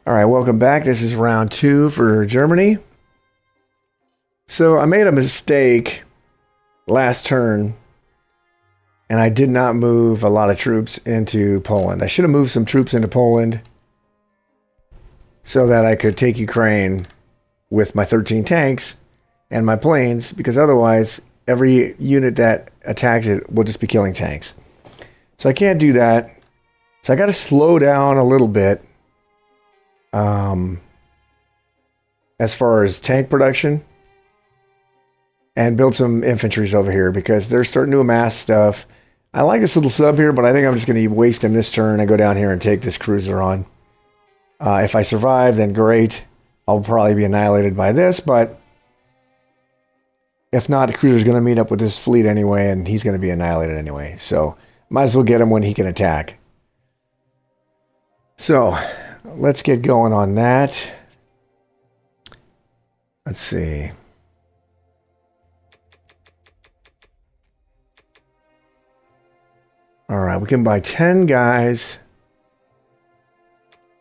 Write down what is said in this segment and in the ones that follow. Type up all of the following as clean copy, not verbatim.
All right, welcome back. This is round 2 for Germany. So I made a mistake last turn, and I did not move a lot of troops into Poland. I should have moved some troops into Poland so that I could take Ukraine with my 13 tanks and my planes, because otherwise every unit that attacks it will just be killing tanks. So I can't do that. So I got to slow down a little bit as far as tank production, and build some infantries over here because they're starting to amass stuff. I like this little sub here, but I think I'm just going to waste him this turn and go down here and take this cruiser on. If I survive, then great. I'll probably be annihilated by this, but if not, the cruiser's going to meet up with this fleet anyway, and he's going to be annihilated anyway. So might as well get him when he can attack. So let's get going on that. Let's see. All right, we can buy 10 guys.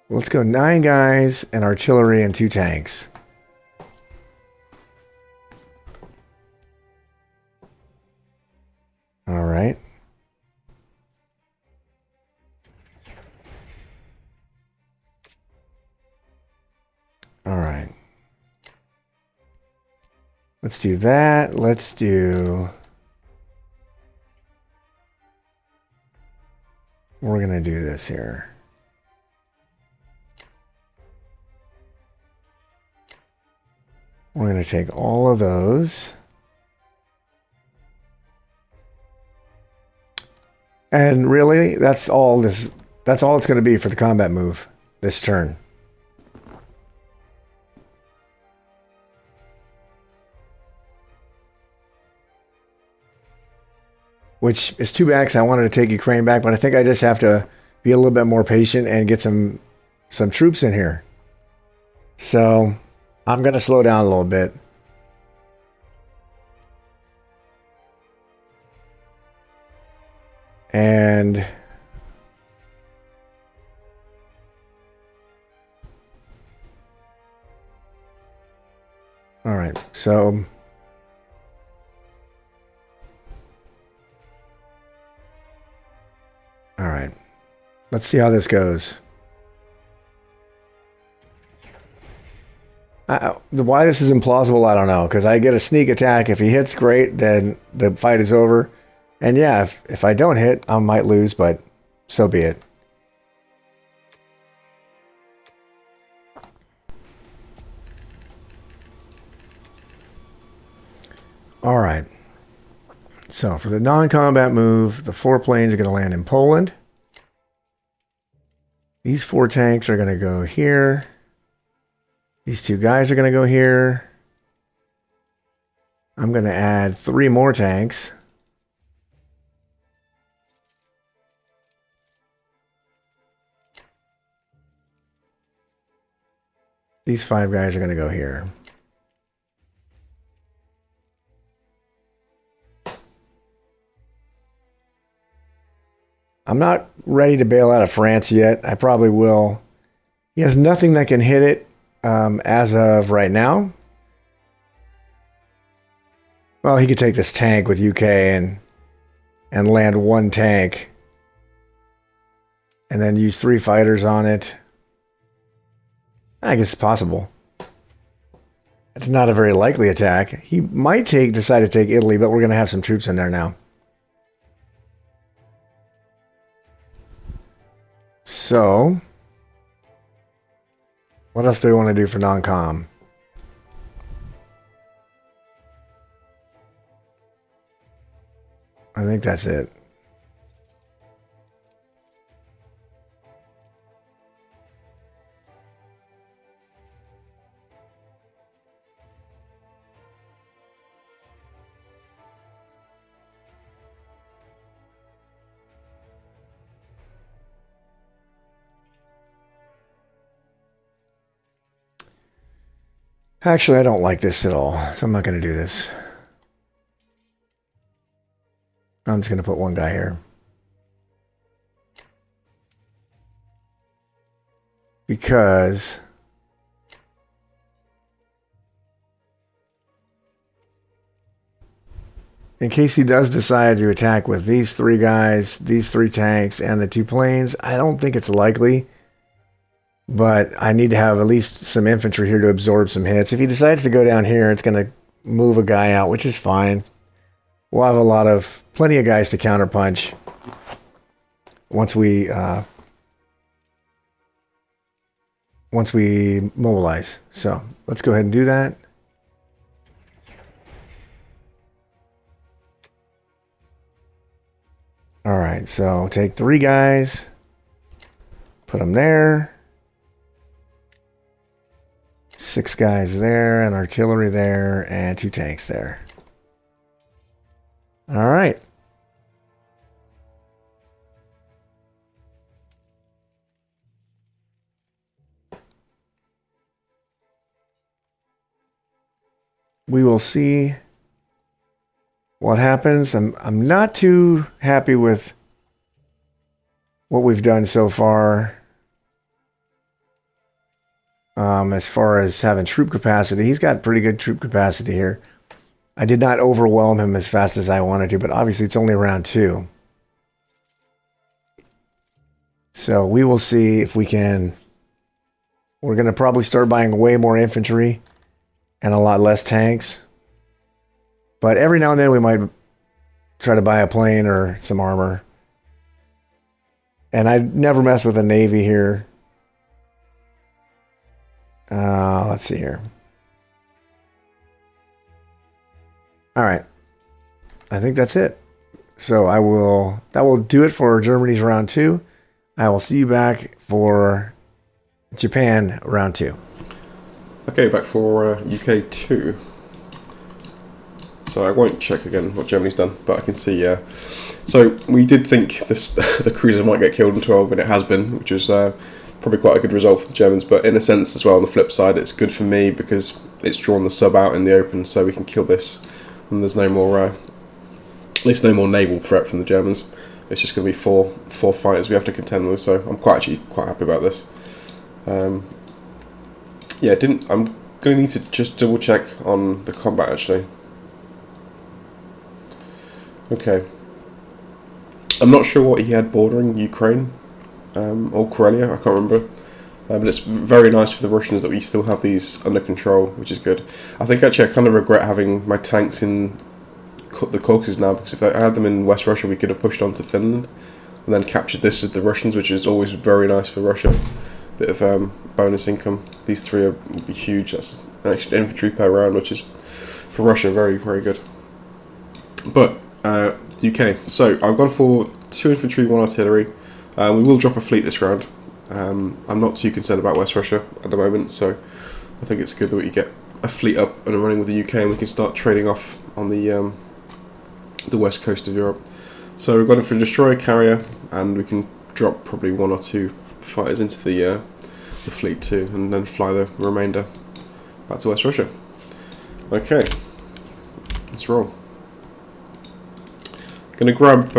Let's go 9 guys and artillery and 2 tanks. All right. All right. Let's do that. Let's do... We're going to do this here. We're going to take all of those. And really, that's all it's going to be for the combat move this turn. Which is too bad because I wanted to take Ukraine back, but I think I just have to be a little bit more patient and get some troops in here. So I'm going to slow down a little bit. And all right, so all right, let's see how this goes. Why this is implausible, I don't know, because I get a sneak attack. If he hits, great, then the fight is over. And yeah, if I don't hit, I might lose, but so be it. All right. So for the non-combat move, the 4 planes are going to land in Poland. These 4 tanks are going to go here. These 2 guys are going to go here. I'm going to add 3 more tanks. These 5 guys are going to go here. I'm not ready to bail out of France yet. I probably will. He has nothing that can hit it as of right now. Well, he could take this tank with UK and land 1 tank. And then use 3 fighters on it. I guess it's possible. It's not a very likely attack. He might decide to take Italy, but we're going to have some troops in there now. So, what else do we want to do for non-com? I think that's it. Actually, I don't like this at all, so I'm not going to do this. I'm just going to put 1 guy here. because in case he does decide to attack with these 3 guys, these 3 tanks, and the 2 planes, I don't think it's likely. But I need to have at least some infantry here to absorb some hits. If he decides to go down here, it's going to move a guy out, which is fine. We'll have plenty of guys to counterpunch once we mobilize. So let's go ahead and do that. All right, so take 3 guys, put them there, 6 guys there, and artillery there, and 2 tanks there. All right. We will see what happens. I'm not too happy with what we've done so far. As far as having troop capacity, he's got pretty good troop capacity here. I did not overwhelm him as fast as I wanted to, but obviously it's only round 2. So we will see if we can. We're going to probably start buying way more infantry and a lot less tanks. But every now and then we might try to buy a plane or some armor. And I never mess with the Navy here. Let's see here. All right. I think that's it. So that will do it for Germany's round 2. I will see you back for Japan round 2. Okay, back for UK 2. So I won't check again what Germany's done, but I can see, so we did think this the cruiser might get killed in 12, and it has been, which is probably quite a good result for the Germans, but in a sense as well, on the flip side, it's good for me because it's drawn the sub out in the open, so we can kill this, and there's no more, at least no more naval threat from the Germans. It's just going to be four fighters we have to contend with, so I'm quite happy about this. Yeah, I'm going to need to just double check on the combat actually. Okay. I'm not sure what he had bordering Ukraine or Karelia, I can't remember. But it's very nice for the Russians that we still have these under control, which is good. I think actually I kind of regret having my tanks in the Caucasus now, because if I had them in West Russia we could have pushed on to Finland and then captured this as the Russians, which is always very nice for Russia. Bit of bonus income. These 3 would be huge. That's an extra infantry per round, which is for Russia very, very good. But UK. So I've gone for 2 infantry, 1 artillery. We will drop a fleet this round. I'm not too concerned about West Russia at the moment, so I think it's good that we get a fleet up and running with the UK, and we can start trading off on the west coast of Europe. So we've gone for a destroyer carrier, and we can drop probably 1 or 2 fighters into the fleet too, and then fly the remainder back to West Russia. Okay, let's roll. Gonna grab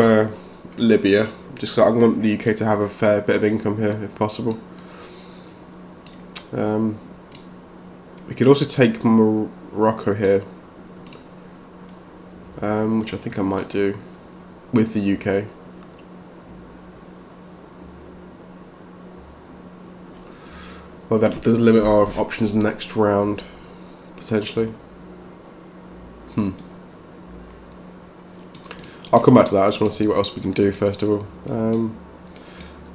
Libya, just because I want the UK to have a fair bit of income here if possible. We could also take Morocco here, which I think I might do with the UK. Well, that does limit our options next round, potentially. I'll come back to that. I just want to see what else we can do first of all.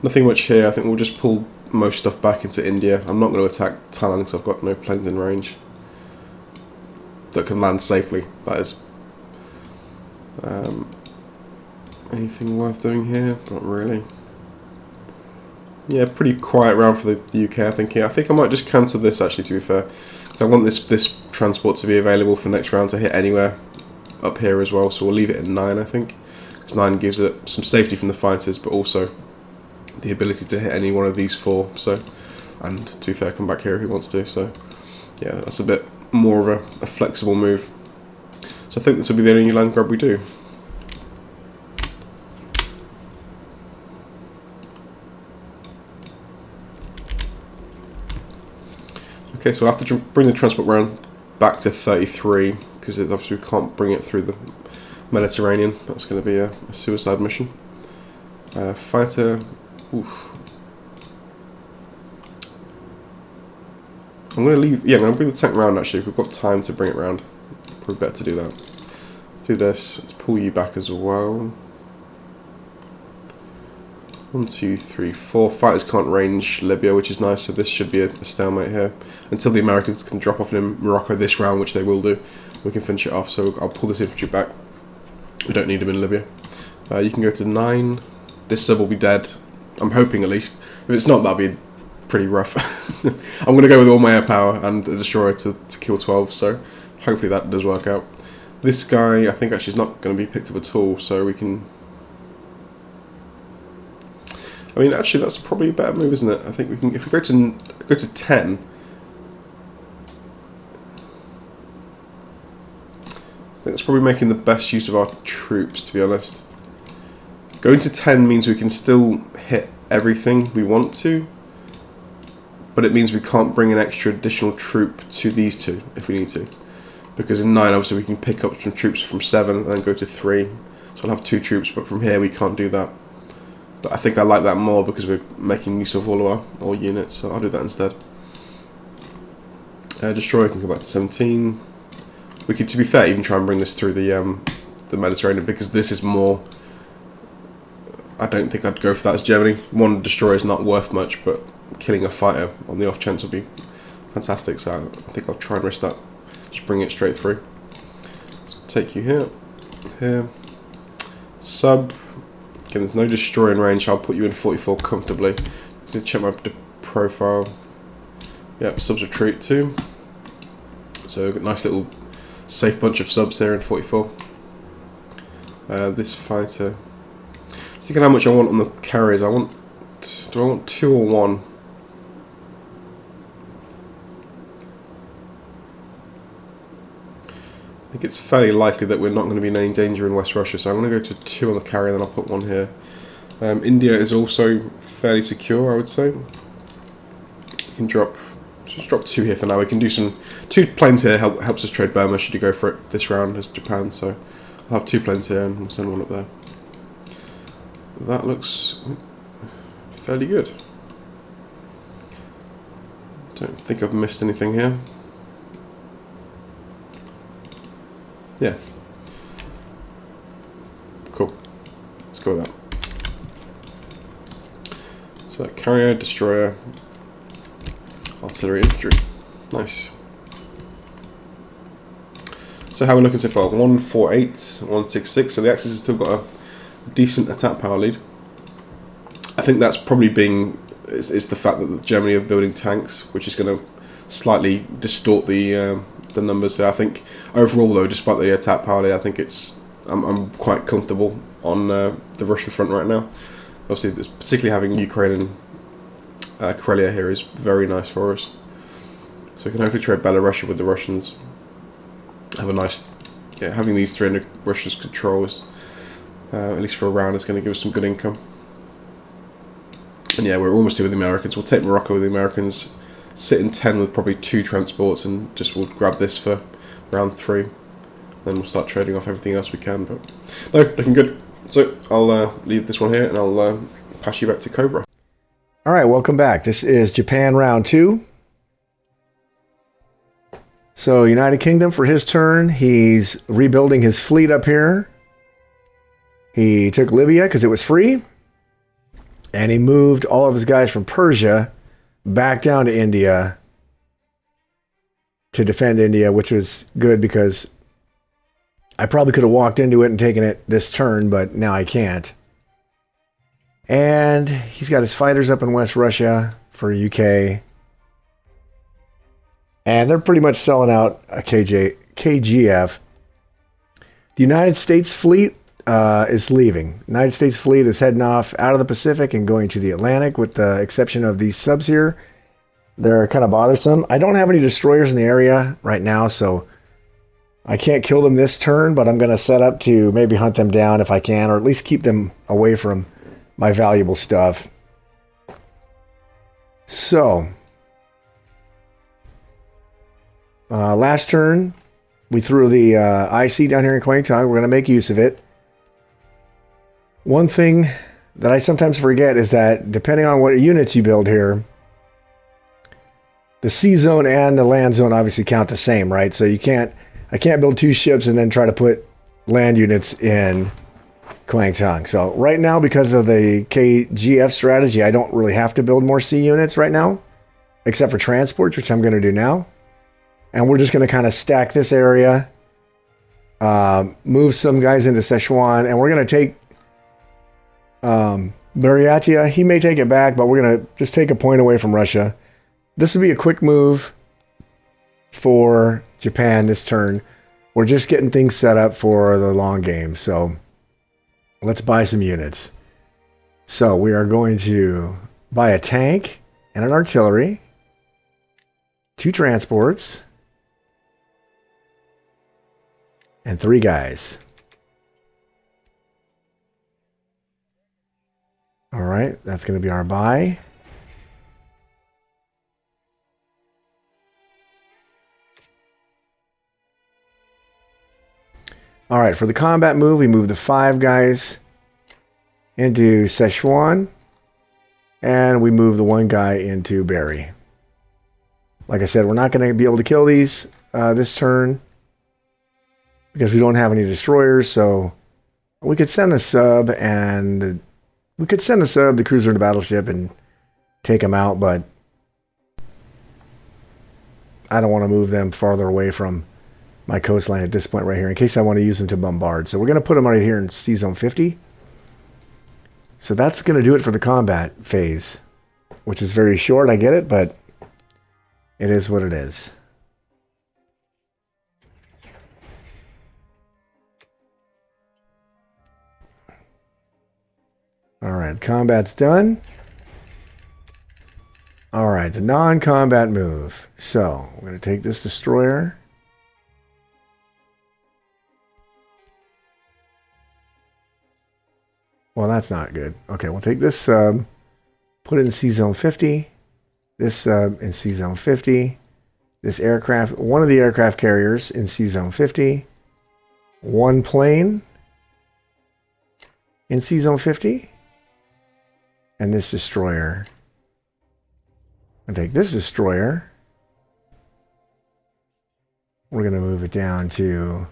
Nothing much here. I think we'll just pull most stuff back into India. I'm not going to attack Thailand because I've got no planes in range that can land safely, that is. Anything worth doing here? Not really. Yeah, pretty quiet round for the UK, I think. I think I might just cancel this, actually, to be fair. So I want this transport to be available for next round to hit anywhere up here as well. So we'll leave it at 9, I think. Because 9 gives it some safety from the fighters, but also the ability to hit any one of these 4. So, and to be fair, come back here if he wants to. So, yeah, that's a bit more of a flexible move. So I think this will be the only land grab we do. Okay, so we'll have to bring the transport round back to 33 because obviously we can't bring it through the Mediterranean. That's going to be a suicide mission. Fighter. Oof. I'm going to leave. Yeah, I'm going to bring the tank round actually. If we've got time to bring it round, probably better to do that. Let's do this. Let's pull you back as well. 1, 2, 3, 4. Fighters can't range Libya, which is nice, so this should be a stalemate here. Until the Americans can drop off in Morocco this round, which they will do, we can finish it off. So I'll pull this infantry back. We don't need them in Libya. You can go to 9. This sub will be dead. I'm hoping at least. If it's not, that'll be pretty rough. I'm going to go with all my air power and a destroyer to kill 12, so hopefully that does work out. This guy, I think actually is not going to be picked up at all, so we can... I mean, actually, that's probably a better move, isn't it? I think we can, if we go to 10. I think that's probably making the best use of our troops, to be honest. Going to 10 means we can still hit everything we want to, but it means we can't bring an extra additional troop to these two if we need to. Because in 9, obviously, we can pick up some troops from 7 and then go to 3. So I'll have 2 troops, but from here we can't do that. But I think I like that more because we're making use of all of our units, so I'll do that instead. Destroyer can go back to 17. We could, to be fair, even try and bring this through the Mediterranean because this is more... I don't think I'd go for that as Germany. 1 destroyer is not worth much, but killing a fighter on the off chance would be fantastic, so I think I'll try and risk that. Just bring it straight through. So take you here, here. Sub. Again, there's no destroyer in range. I'll put you in 44 comfortably. Just gonna check my profile. Yep, subs retreat too. So a nice little safe bunch of subs there in 44. This fighter. Just thinking how much I want on the carriers. Do I want 2 or 1? I think it's fairly likely that we're not going to be in any danger in West Russia, so I'm going to go to 2 on the carrier, then I'll put 1 here. India is also fairly secure, I would say. We can just drop 2 here for now. We can do 2 planes here, helps us trade Burma should you go for it this round as Japan, so I'll have 2 planes here and we'll send 1 up there. That looks fairly good. Don't think I've missed anything here. Yeah. Cool. Let's go with that. So carrier, destroyer, artillery, infantry. Nice. So how are we looking so far? 148, 166. So the Axis has still got a decent attack power lead. I think that's probably it's the fact that Germany are building tanks, which is going to slightly distort the numbers there. I think overall, though, despite the attack power lead, I think I'm quite comfortable on the Russian front right now. Obviously, particularly having Ukraine and Karelia here is very nice for us. So we can hopefully trade Belarus with the Russians. Have a nice, having these 300 Russia's controls. At least for a round, is going to give us some good income. And yeah, we're almost here with the Americans. We'll take Morocco with the Americans, sit in 10 with probably 2 transports, and we'll grab this for round 3. Then we'll start trading off everything else we can. But no, looking good. So I'll leave this one here, and I'll pass you back to Cobra. All right, welcome back. This is Japan round 2. So United Kingdom for his turn, he's rebuilding his fleet up here. He took Libya because it was free, and he moved all of his guys from Persia back down to India to defend India, which was good because I probably could have walked into it and taken it this turn, but now I can't. And he's got his fighters up in West Russia for UK. And they're pretty much selling out a KGF. The United States fleet is leaving. The United States fleet is heading off out of the Pacific and going to the Atlantic, with the exception of these subs here. They're kind of bothersome. I don't have any destroyers in the area right now, so I can't kill them this turn, but I'm going to set up to maybe hunt them down if I can, or at least keep them away from my valuable stuff. So Last turn, we threw the IC down here in Quangtung. We're going to make use of it. One thing that I sometimes forget is that depending on what units you build here, the sea zone and the land zone obviously count the same, right? So I can't build 2 ships and then try to put land units in Quangtung. So right now, because of the KGF strategy, I don't really have to build more sea units right now, except for transports, which I'm going to do now. And we're just going to kind of stack this area, move some guys into Sichuan, and we're going to take Buryatia. He may take it back, but we're going to just take a point away from Russia. This would be a quick move for Japan this turn. We're just getting things set up for the long game, so let's buy some units. So we are going to buy a tank and an artillery, 2 transports, and 3 guys. All right, that's going to be our buy. All right, for the combat move, we move the 5 guys into Sichuan, and we move the 1 guy into Berry. Like I said, we're not going to be able to kill these this turn because we don't have any destroyers, so we could send the sub and the cruiser and the battleship and take them out, but I don't want to move them farther away from my coastline at this point right here in case I want to use them to bombard. So we're going to put them right here in Sea Zone 50. So that's going to do it for the combat phase, which is very short, I get it, but it is what it is. Alright, combat's done. Alright, the non-combat move. So, we're going to take this destroyer. Well, that's not good. Okay, we'll take this sub, put it in Sea Zone 50. This sub in Sea Zone 50. This aircraft, one of the aircraft carriers in Sea Zone 50. 1 plane in Sea Zone 50. And this destroyer. I'll take this destroyer. We're going to move it down to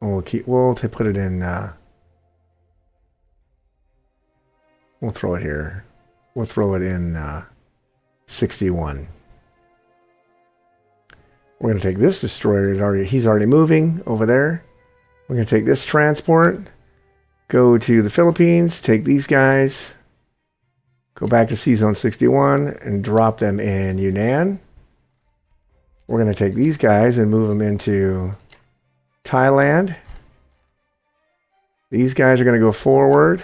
we'll put it in we'll throw it here. We'll throw it in 61. We're going to take this destroyer. He's already moving over there. We're going to take this transport, go to the Philippines, take these guys, go back to Sea Zone 61 and drop them in Yunnan. We're going to take these guys and move them into Thailand. These guys are going to go forward.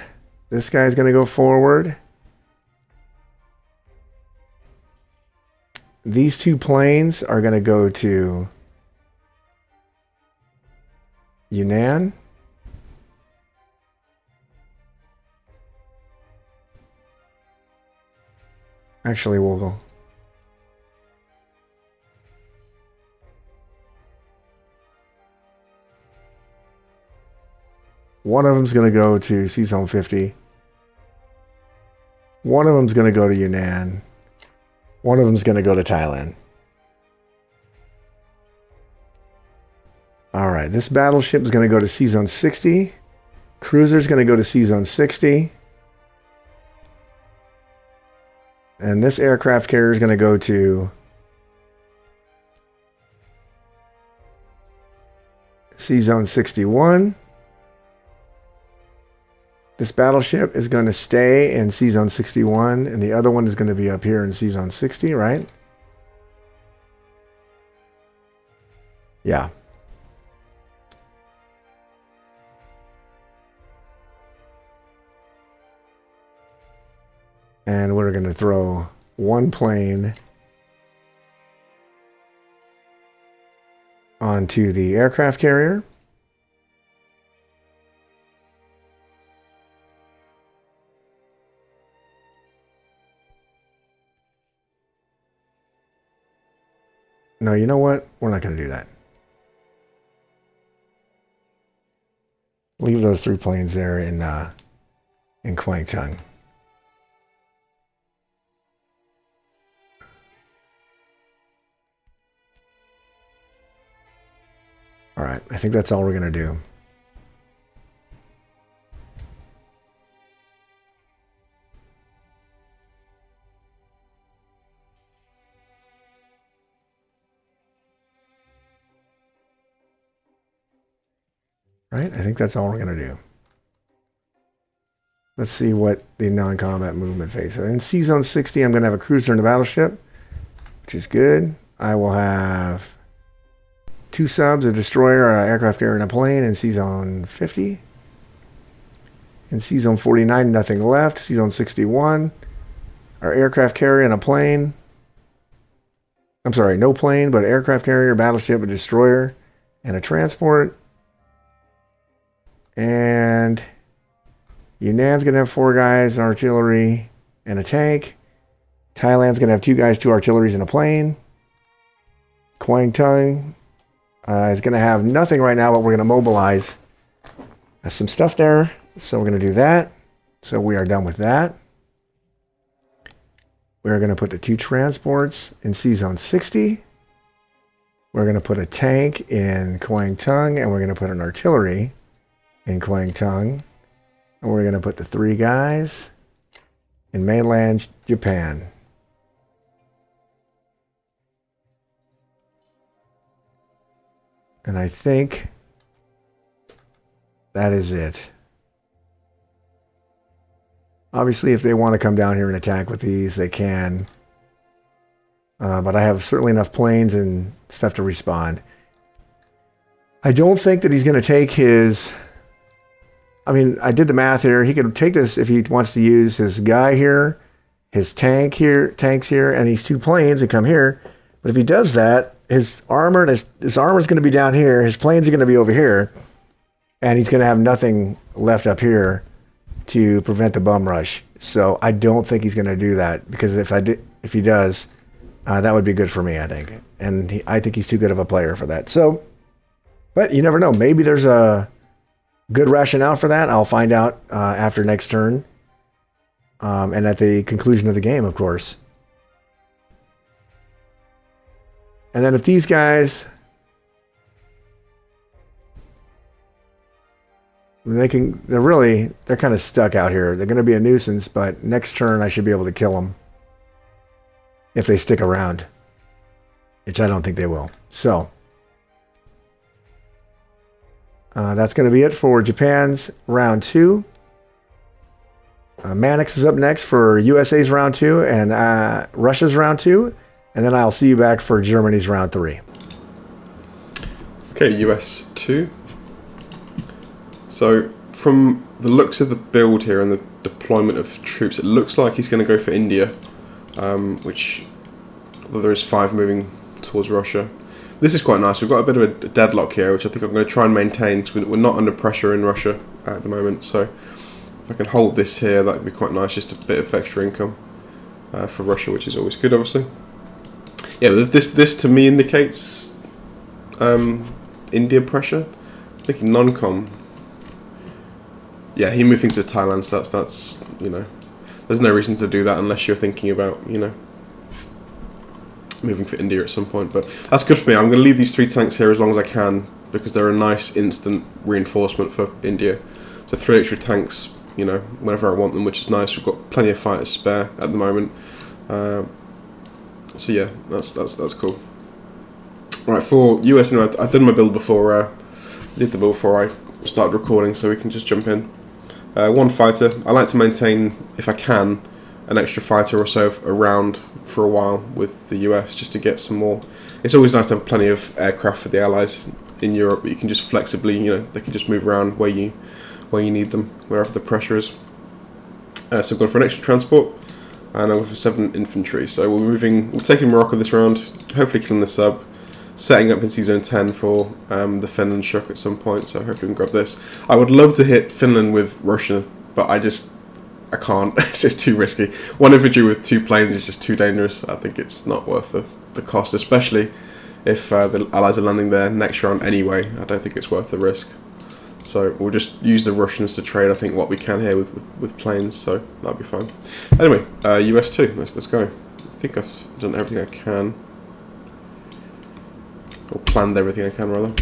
This guy's going to go forward. These 2 planes are going to go to Yunnan. Actually, we'll go. One of them's going to go to Sea Zone 50. One of them's going to go to Yunnan. One of them's going to go to Thailand. Alright, this battleship is going to go to Sea Zone 60. Cruiser's going to go to Sea Zone 60. And this aircraft carrier is going to go to Sea Zone 61. This battleship is going to stay in Sea Zone 61, and the other one is going to be up here in Sea Zone 60, right? Yeah. And we're going to throw 1 plane onto the aircraft carrier. No, you know what? We're not going to do that. Leave those 3 planes there in Kwangtung. All right, I think that's all we're going to do. Right, I think that's all we're going to do. Let's see what the non-combat movement phase. So in C-Zone 60, I'm going to have a cruiser and a battleship, which is good. I will have 2 subs, a destroyer, an aircraft carrier, and a plane in C-Zone 50. In C-Zone 49, nothing left. C-Zone 61, our aircraft carrier and a plane. I'm sorry, no plane, but an aircraft carrier, battleship, a destroyer, and a transport. And Yunnan's going to have 4 guys, an artillery, and a tank. Thailand's going to have 2 guys, 2 artilleries, and a plane. Kwangtung is going to have nothing right now, but we're going to mobilize some stuff there. So we're going to do that. So we are done with that. We're going to put the 2 transports in C-Zone 60. We're going to put a tank in Kwangtung, and we're going to put an artillery in Kwangtung. And we're going to put the 3 guys in mainland Japan. And I think that is it. Obviously, if they want to come down here and attack with these, they can. But I have certainly enough planes and stuff to respond. I don't think that he's going to take his... I mean, I did the math here. He could take this if he wants to use his guy here, his tanks here, and these 2 planes and come here. But if he does that, his armor is going to be down here. His planes are going to be over here, and he's going to have nothing left up here to prevent the bum rush. So I don't think he's going to do that, because if he does, that would be good for me, I think. And I think he's too good of a player for that. So, but you never know. Maybe there's a good rationale for that. I'll find out after next turn, and at the conclusion of the game, of course. And then if these guys, they're kind of stuck out here. They're going to be a nuisance, but next turn I should be able to kill them if they stick around, which I don't think they will. So that's going to be it for Japan's round 2. Manix is up next for USA's round 2 and Russia's round 2. And then I'll see you back for Germany's round 3. Okay, US 2. So, from the looks of the build here and the deployment of troops, it looks like he's going to go for India, which, although there is 5 moving towards Russia. This is quite nice. We've got a bit of a deadlock here, which I think I'm going to try and maintain, because we're not under pressure in Russia at the moment. So, if I can hold this here, that would be quite nice, just a bit of extra income for Russia, which is always good, obviously. Yeah, this to me indicates India pressure. I'm thinking non-com. Yeah, he moved things to Thailand, so that's you know, there's no reason to do that unless you're thinking about, you know, moving for India at some point. But that's good for me. I'm going to leave these 3 tanks here as long as I can, because they're a nice instant reinforcement for India. So 3 extra tanks, you know, whenever I want them, which is nice. We've got plenty of fighters spare at the moment. So yeah, that's cool. Right, for US, you know, I did my build before. Did the build before I started recording, so we can just jump in. 1 fighter. I like to maintain, if I can, an extra fighter or so around for a while with the US, just to get some more. It's always nice to have plenty of aircraft for the Allies in Europe, but you can just flexibly, you know, they can just move around where you need them, wherever the pressure is. So I've gone for an extra transport. And I'm for 7 infantry. So we're taking Morocco this round, hopefully killing the sub, setting up in C-Zone 10 for the Finland shock at some point, so hopefully we can grab this. I would love to hit Finland with Russia, but I can't. It's just too risky. 1 infantry with 2 planes is just too dangerous. I think it's not worth the cost, especially if the Allies are landing there next round anyway, I don't think it's worth the risk. So we'll just use the Russians to trade, I think, what we can here with planes, so that'll be fine. Anyway, US 2, let's go. I think I've done everything I can. Or planned everything I can, rather.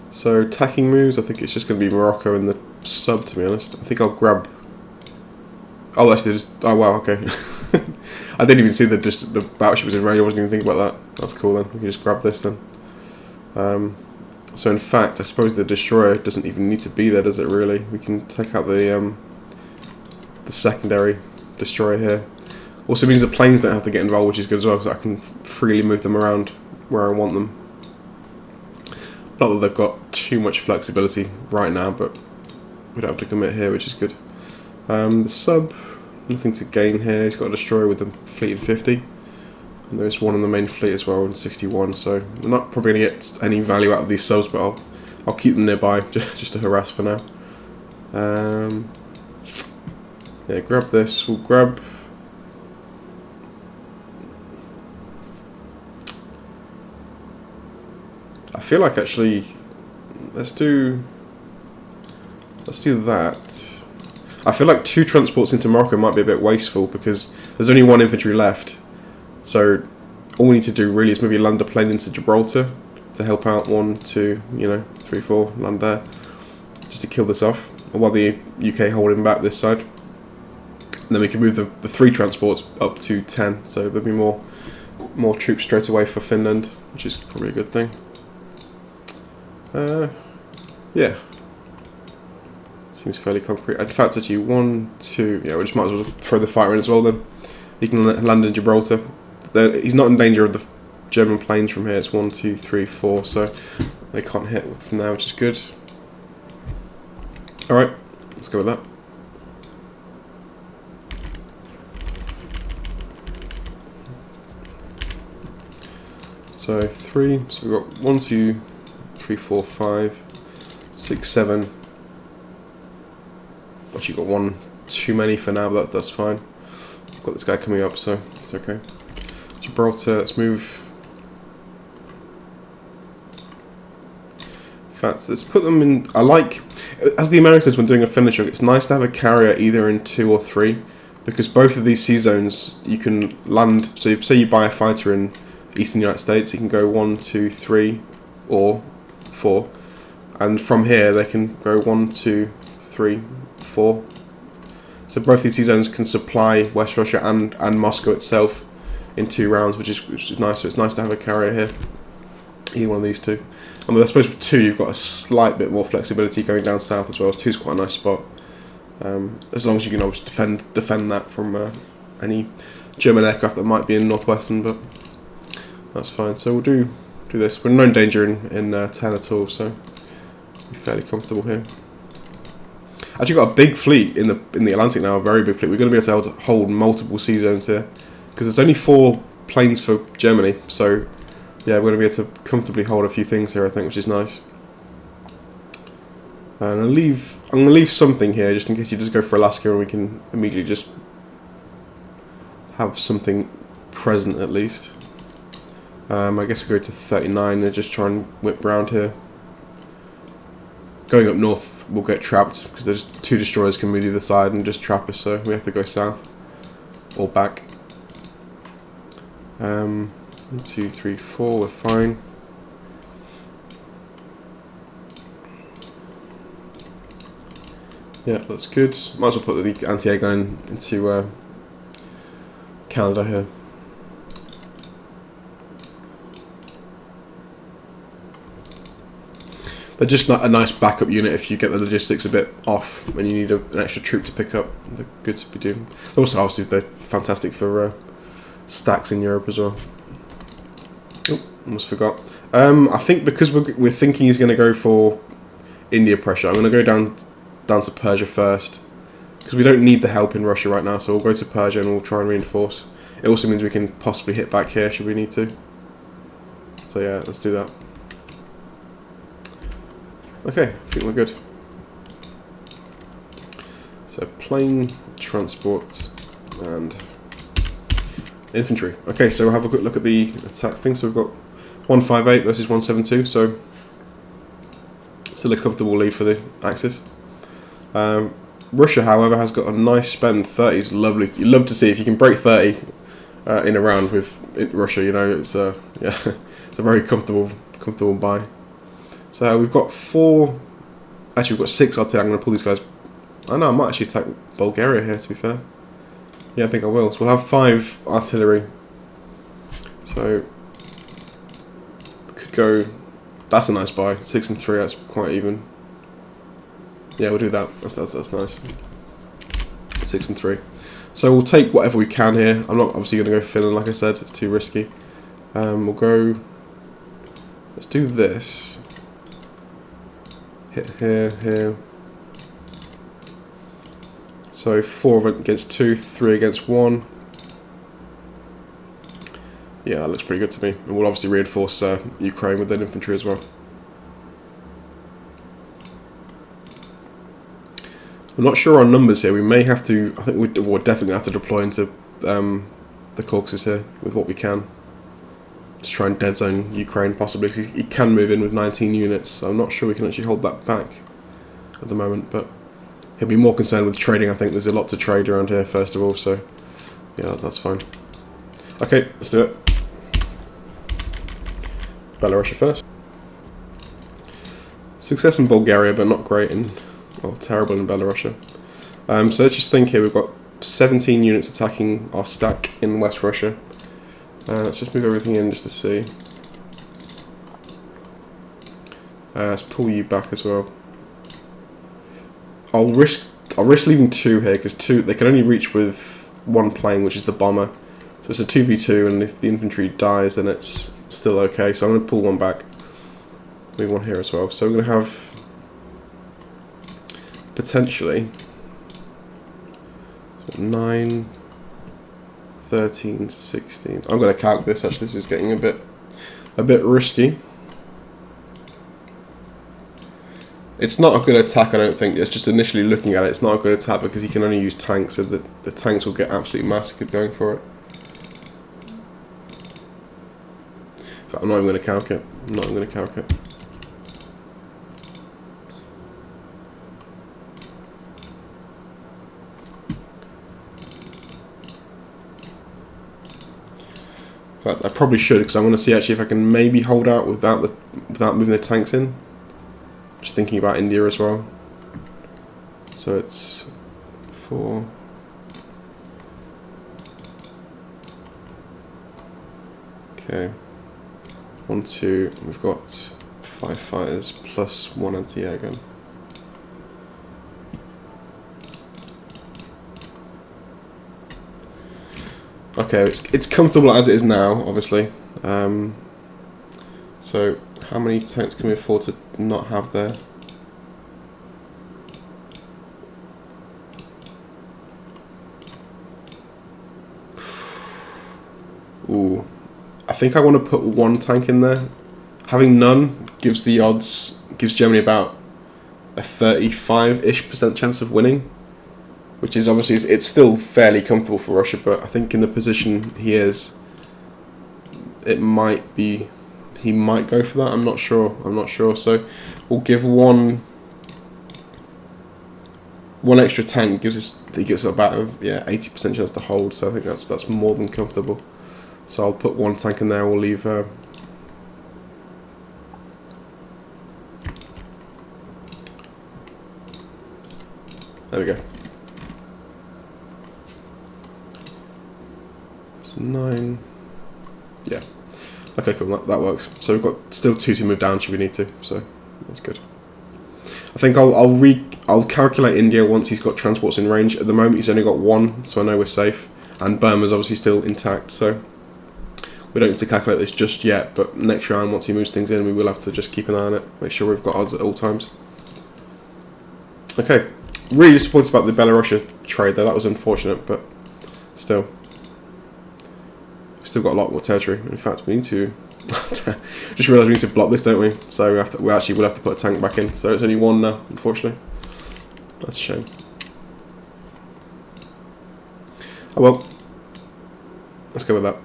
So, attacking moves, I think it's just going to be Morocco and the sub, to be honest. I think I'll grab... Oh, actually, oh, wow, okay. I didn't even see the battleship was in range, I wasn't even thinking about that. That's cool then, we can just grab this then. So in fact, I suppose the destroyer doesn't even need to be there, does it really? We can take out the secondary destroyer here. Also means the planes don't have to get involved, which is good as well, because I can freely move them around where I want them. Not that they've got too much flexibility right now, but we don't have to commit here, which is good. The sub, nothing to gain here. He's got a destroyer with the fleet in 50. And there's one in the main fleet as well in 61, so we're not probably going to get any value out of these subs, but I'll keep them nearby just to harass for now. Yeah, grab this. We'll grab... I feel like actually... Let's do that. I feel like 2 transports into Morocco might be a bit wasteful because there's only 1 infantry left. So all we need to do really is maybe land a plane into Gibraltar to help out 1, 2, 3, 4, land there, just to kill this off, while the UK hold him back this side. And then we can move the 3 transports up to 10, so there'll be more troops straight away for Finland, which is probably a good thing. Yeah. Seems fairly concrete. In fact, actually, 1, 2, yeah, we just might as well throw the fighter in as well then. He can land in Gibraltar. He's not in danger of the German planes from here. It's 1, 2, 3, 4, so they can't hit from there, which is good. Alright, let's go with that. So 3, so we've got 1, 2, 3, 4, 5, 6, 7. Actually got 1 too many for now, but that's fine. I've got this guy coming up, so it's okay. Gibraltar, let's move. In fact, let's put them in. I like, as the Americans when doing a finisher, it's nice to have a carrier either in 2 or 3, because both of these sea zones you can land. So say you buy a fighter in Eastern United States, you can go 1, 2, 3, or 4, and from here they can go 1, 2, 3, 4. So both these sea zones can supply West Russia and Moscow itself in 2 rounds, which is nice. So it's nice to have a carrier here, either one of these 2. And I suppose with 2 you've got a slight bit more flexibility going down south as well. 2 is quite a nice spot, as long as you can obviously defend that from any German aircraft that might be in northwestern, but that's fine. So we'll do this. We're in no danger in 10 at all, so we're fairly comfortable here. Actually got a big fleet in the Atlantic now, a very big fleet. We're going to be able to hold multiple sea zones here, because there's only 4 planes for Germany, so yeah, we're going to be able to comfortably hold a few things here, I think, which is nice. And I'm going to leave something here, just in case you just go for Alaska and we can immediately just have something present at least. I guess we go to 39 and just try and whip round here. Going up north, we'll get trapped because there's 2 destroyers can move either side and just trap us, so we have to go south or back. 1, 2, 3, 4, we're fine. Yeah, that's good. Might as well put the anti-air gun into Canada here. They're just not a nice backup unit if you get the logistics a bit off and you need an extra troop to pick up. They're good to be doing. Also, obviously, they're fantastic for stacks in Europe as well. Oh, almost forgot. I think because we're thinking he's going to go for India pressure, I'm going to go down to Persia first, because we don't need the help in Russia right now, so we'll go to Persia and we'll try and reinforce. It also means we can possibly hit back here should we need to. So yeah, let's do that. Okay, I think we're good. So plane, transports, and infantry. Okay, so we'll have a quick look at the attack thing. So we've got 158 versus 172, so still a comfortable lead for the Axis. Russia, however, has got a nice spend. 30 is lovely. You love to see if you can break 30 in a round with Russia. You know, it's yeah, it's a very comfortable buy. So we've got 4. Actually, we've got 6 artillery. I'm going to pull these guys. I know I might actually attack Bulgaria here. To be fair, yeah, I think I will. So we'll have 5 artillery. So we could go. That's a nice buy. 6 and 3. That's quite even. Yeah, we'll do that. That's nice. 6 and 3. So we'll take whatever we can here. I'm not obviously going to go Finland, like I said. It's too risky. We'll go. Let's do this. Hit here. So 4 against 2, 3 against 1. Yeah, that looks pretty good to me. And we'll obviously reinforce Ukraine with their infantry as well. I'm not sure on numbers here. We may have to. I think we'll definitely have to deploy into the Caucasus here with what we can. Just try and dead zone Ukraine possibly, because he can move in with 19 units. So I'm not sure we can actually hold that back at the moment. But he'll be more concerned with trading. I think there's a lot to trade around here first of all. So yeah, that's fine. Okay, let's do it. Belarus first. Success in Bulgaria, but not great in. Well, terrible in Belarus. So let's just think here. We've got 17 units attacking our stack in West Russia. Let's just move everything in just to see. Let's pull you back as well. I'll risk leaving 2 here because 2 they can only reach with 1 plane, which is the bomber. So it's a 2v2, and if the infantry dies, then it's still okay. So I'm going to pull 1 back. Leave 1 here as well. So we're going to have. Potentially 9, 13, 16. I'm going to calc this actually. This is getting a bit risky. It's not a good attack, I don't think. It's just initially looking at it. It's not a good attack because he can only use tanks, so the tanks will get absolutely massacred going for it. In fact, I'm not even going to calc it. I'm not even going to calc it. In fact, I probably should, because I want to see actually if I can maybe hold out without moving the tanks in. Just thinking about India as well. So it's 4. Okay. 1, 2. We've got 5 fighters plus 1 anti-air gun. Okay, it's comfortable as it is now, obviously. So how many tanks can we afford to not have there? Ooh, I think I want to put 1 tank in there. Having none gives Germany about a 35-ish% chance of winning. Which is obviously, it's still fairly comfortable for Russia, but I think in the position he is, he might go for that. I'm not sure. So we'll give one extra tank. Gives us about a 80% chance to hold. So I think that's more than comfortable. So I'll put 1 tank in there. We'll leave. There we go. 9. Yeah. Okay, cool. That works. So we've got still 2 to move down should we need to. So that's good. I think I'll calculate India once he's got transports in range. At the moment he's only got 1, so I know we're safe. And Burma's obviously still intact, so we don't need to calculate this just yet. But next round, once he moves things in, we will have to just keep an eye on it. Make sure we've got odds at all times. Okay. Really disappointed about the Belarus trade there. That was unfortunate, but still. Still got a lot more territory. In fact, we need to just realised we need to block this, don't we? So we will have to put a tank back in. So it's only 1 now, unfortunately. That's a shame. Oh well. Let's go with that.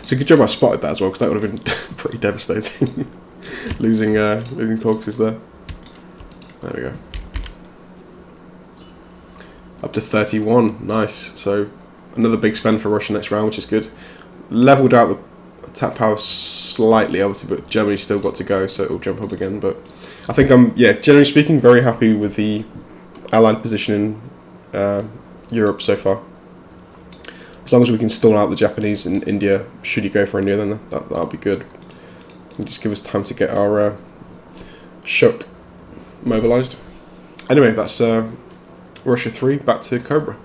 So good job I spotted that as well, because that would have been pretty devastating. losing caucuses there. There we go. Up to 31, nice. So another big spend for Russia next round, which is good. Leveled out the attack power slightly, obviously, but Germany's still got to go, so it'll jump up again. But I think I'm, generally speaking, very happy with the Allied position in Europe so far. As long as we can stall out the Japanese and India, should you go for India, then that'll be good. And just give us time to get our Shuk mobilised. Anyway, that's Russia 3, back to Cobra.